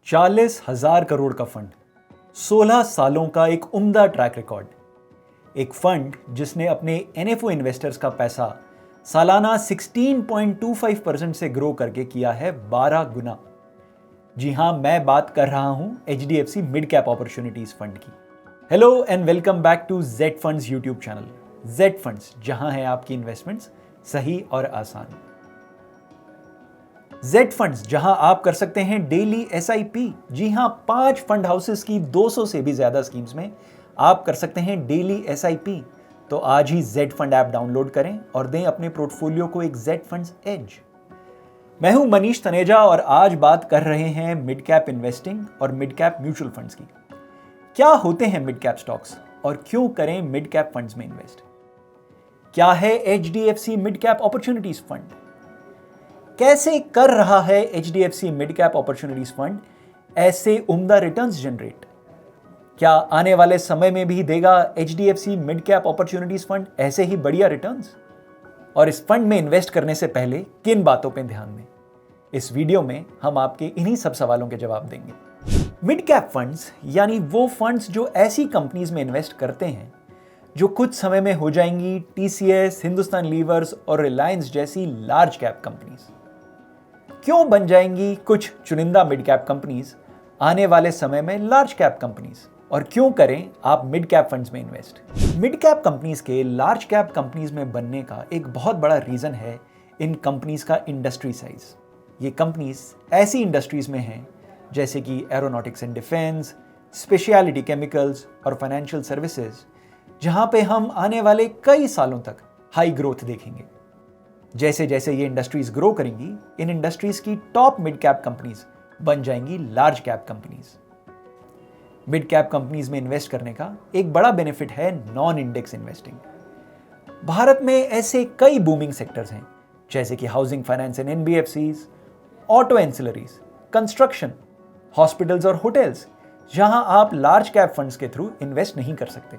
40,000 करोड़ का फंड, 16 सालों का एक उम्दा ट्रैक रिकॉर्ड, एक फंड जिसने अपने एनएफओ इन्वेस्टर्स का पैसा सालाना 16.25% से ग्रो करके किया है 12 गुना। जी हां, मैं बात कर रहा हूं HDFC mid cap opportunities fund की। Hello and welcome back to Z funds YouTube channel. Z funds, जहां है आपकी इन्वेस्टमेंट्स सही और आसान। जेड फंड्स, जहां आप कर सकते हैं डेली एसआईपी। जी हां, 5 फंड हाउसेस की 200 से भी ज्यादा स्कीम्स में आप कर सकते हैं डेली एसआईपी। तो आज ही जेड फंड ऐप डाउनलोड करें और दें अपने पोर्टफोलियो को एक जेड फंड्स एज। मैं हूं मनीष तनेजा और आज बात कर रहे हैं मिड कैप इन्वेस्टिंग और मिड कैप म्यूचुअल फंड्स की। क्या होते हैं मिड कैप स्टॉक्स और क्यों करें मिड कैप फंड्स में इन्वेस्ट? क्या है HDFC mid cap opportunities fund? कैसे कर रहा है HDFC mid cap opportunities fund ऐसे उम्दा रिटर्न्स जनरेट? क्या आने वाले समय में भी देगा HDFC mid cap opportunities fund ऐसे ही बढ़िया रिटर्न्स? और इस फंड में इन्वेस्ट करने से पहले किन बातों पर ध्यान दें? इस वीडियो में हम आपके इन्हीं सब सवालों के जवाब देंगे। मिड कैप फंड्स यानी वो फंड्स जो ऐसी कंपनीज में इन्वेस्ट करते हैं जो कुछ समय में हो जाएंगी टीसीएस, हिंदुस्तान लीवर्स और रिलायंस जैसी लार्ज कैप कंपनीज। क्यों बन जाएंगी कुछ चुनिंदा मिड कैप कंपनीज आने वाले समय में लार्ज कैप कंपनीज? और क्यों करें आप मिड कैप फंड्स में इन्वेस्ट? मिड कैप कंपनीज के लार्ज कैप कंपनीज में बनने का एक बहुत बड़ा रीजन है इन कंपनीज का इंडस्ट्री साइज। ये कंपनीज ऐसी इंडस्ट्रीज में हैं जैसे कि aeronautics and defence, speciality chemicals और फाइनेंशियल सर्विसेज, जहां पे हम आने वाले कई सालों तक हाई ग्रोथ देखेंगे। जैसे जैसे ये इंडस्ट्रीज ग्रो करेंगी, इन इंडस्ट्रीज की टॉप मिड कैप कंपनीज बन जाएंगी large cap companies. Mid cap companies में इन्वेस्ट करने का एक बड़ा बेनिफिट है नॉन इंडेक्स इन्वेस्टिंग। भारत में ऐसे कई बूमिंग सेक्टर्स हैं जैसे कि housing finance and NBFCs, auto ancillaries, construction, hospitals और होटल्स, जहां आप लार्ज कैप फंड्स के थ्रू इन्वेस्ट नहीं कर सकते।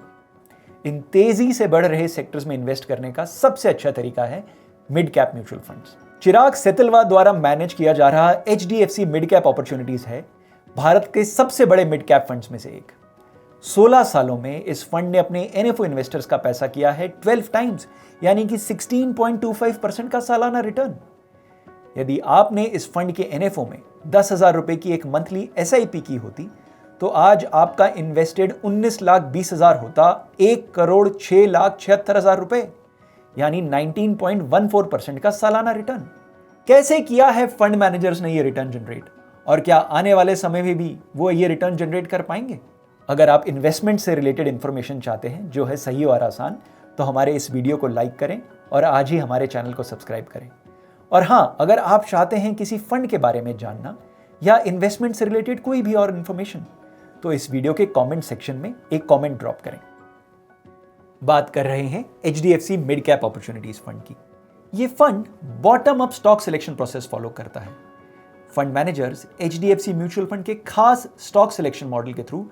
इन तेजी से बढ़ रहे सेक्टर्स में इन्वेस्ट करने का सबसे अच्छा तरीका है मिड कैप म्यूचुअल फंड्स। चिराग सेतलवा द्वारा मैनेज किया जा रहा एचडीएफसी मिड कैप अपॉर्चुनिटीज है भारत के सबसे बड़े मिड कैप फंड्स में से एक। 16 सालों में इस फंड ने अपने एनएफओ इन्वेस्टर्स का पैसा किया है 12 टाइम्स, यानी कि 16.25% का सालाना रिटर्न। यदि आपने इस फंड के एनएफओ में 10,000 रुपए की एक मंथली एसआईपी की होती तो आज आपका इन्वेस्टेड 19,20,000 होता 1,06,76,000 रुपए, यानी 19.14% का सालाना रिटर्न। कैसे किया है फंड मैनेजर्स ने ये रिटर्न जनरेट, और क्या आने वाले समय में भी वो ये रिटर्न जनरेट कर पाएंगे? अगर आप इन्वेस्टमेंट से रिलेटेड इंफॉर्मेशन चाहते हैं जो है सही और आसान, तो हमारे इस वीडियो को लाइक करें और आज ही हमारे चैनल को सब्सक्राइब करें। और हाँ, अगर आप चाहते हैं किसी फंड के बारे में जानना या इन्वेस्टमेंट से रिलेटेड कोई भी और इन्फॉर्मेशन, तो इस वीडियो के कमेंट सेक्शन में एक कमेंट ड्रॉप करें। बात कर रहे हैं HDFC mid cap opportunities fund की। ये fund bottom up stock selection process follow करता है। Fund managers HDFC mutual fund के खास स्टॉक सिलेक्शन मॉडल के थ्रू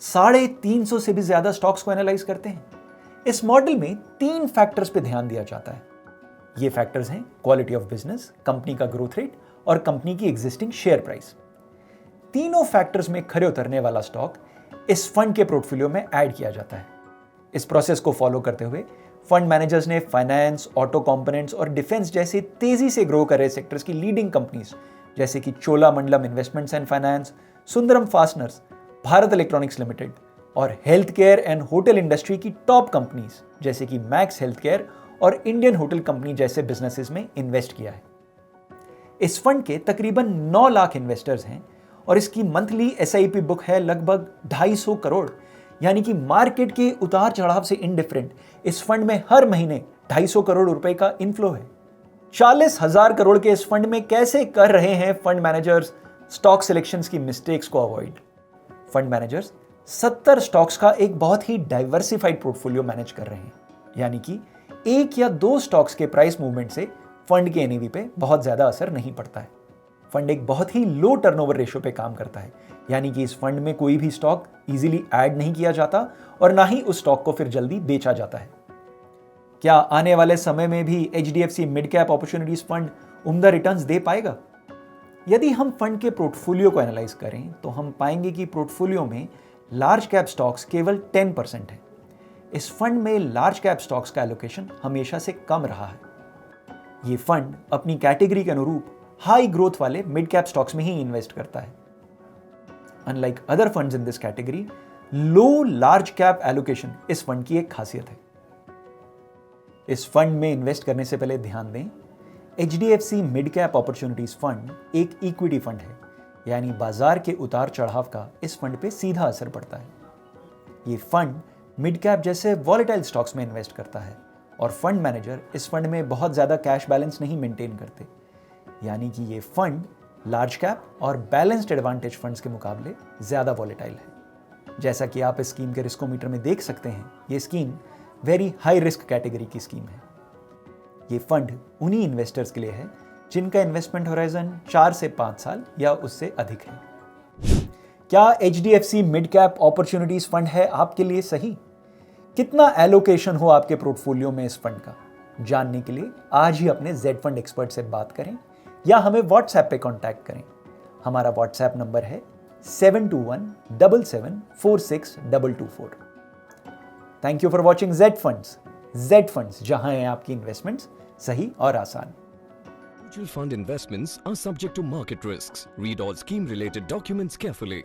350 से भी ज्यादा स्टॉक्स को एनालाइज करते हैं। इस मॉडल में 3 फैक्टर्स पे ध्यान दिया जाता है। ये फैक्टर्स हैं क्वालिटी ऑफ बिजनेस, कंपनी का ग्रोथ रेट और कंपनी की एग्जिस्टिंग शेयर प्राइस। तीनों फैक्टर्स में खरे उतरने वाला स्टॉक इस फंड के पोर्टफोलियो में ऐड किया जाता है। इस प्रोसेस को फॉलो करते हुए फंड मैनेजर्स ने फाइनेंस, ऑटो कंपोनेंट्स और डिफेंस जैसे तेजी से ग्रो कर रहे सेक्टर्स की लीडिंग कंपनीज जैसे कि Cholamandalam investments and finance, Sundaram fasteners, Bharat electronics limited और health care and hotel industry की टॉप कंपनीज जैसे कि मैक्स हेल्थ केयर और इंडियन होटल कंपनी जैसे बिजनेसेस में इन्वेस्ट किया है। इस फंड के तकरीबन 9 लाख इन्वेस्टर्स हैं और इसकी मंथली एसआईपी बुक है लगभग 250 करोड़, यानी कि मार्केट के उतार चढ़ाव से इंडिफरेंट इस फंड में हर महीने 250 करोड़ रुपए का इनफ्लो है। 40,000 करोड़ के इस फंड में कैसे कर रहे हैं फंड मैनेजर्स स्टॉक सिलेक्शंस की मिस्टेक्स को अवॉइड? फंड मैनेजर्स 70 स्टॉक्स का एक बहुत ही डाइवर्सिफाइड पोर्टफोलियो मैनेज कर रहे हैं, यानी कि 1 या 2 स्टॉक्स के प्राइस मूवमेंट से फंड के एनएवी पे बहुत ज्यादा असर नहीं पड़ता है। फंड एक बहुत ही लो टर्नओवर रेशियो पे काम करता है, यानी कि इस फंड में कोई भी स्टॉक इजीली ऐड नहीं किया जाता और ना ही उस स्टॉक को फिर जल्दी बेचा जाता है। क्या आने वाले समय में भी HDFC mid cap opportunities fund उम्दा रिटर्न्स दे पाएगा? यदि हम फंड के पोर्टफोलियो को एनालाइज करें तो हम पाएंगे कि पोर्टफोलियो में लार्ज कैप स्टॉक्स केवल 10% है। इस फंड में लार्ज कैप स्टॉक्स का एलोकेशन हमेशा से कम रहा है। ये फंड अपनी कैटेगरी के अनुरूप हाई ग्रोथ वाले मिड कैप स्टॉक्स में ही इन्वेस्ट करता है। Unlike other funds in this category, low large cap allocation इस फंड की एक खासियत है। इस फंड में इन्वेस्ट करने से पहले ध्यान दें, HDFC mid cap opportunities fund एक इक्विटी फंड है, यानी बाजार के उतार चढ़ाव का इस फंड पे सीधा असर पड़ता है। ये फंड मिड कैप जैसे वॉलेटाइल स्टॉक्स में इन्वेस्ट करता है और फंड मैनेजर इस फंड में बहुत ज़्यादा कैश बैलेंस नहीं मेंटेन करते, यानी कि ये फंड लार्ज कैप और बैलेंस्ड एडवांटेज फंड्स के मुकाबले ज़्यादा वॉलेटाइल है। जैसा कि आप इस स्कीम के रिस्कोमीटर में देख सकते हैं, ये scheme very high risk category की स्कीम है। ये फंड उन्हीं इन्वेस्टर्स के लिए है जिनका इन्वेस्टमेंट होराइजन 4 से 5 साल या उससे अधिक है। क्या HDFC mid cap opportunities fund है आपके लिए सही? कितना एलोकेशन हो आपके पोर्टफोलियो में इस फंड का? जानने के लिए आज ही अपने जेड फंड एक्सपर्ट से बात करें या हमें व्हाट्सएप पे कांटेक्ट करें। हमारा व्हाट्सएप नंबर है 7217746224। Thank you for watching Z funds. Z funds, जहां है आपकी इन्वेस्टमेंट्स सही और आसान। Mutual fund investments are subject to market risks. Read all scheme related documents carefully.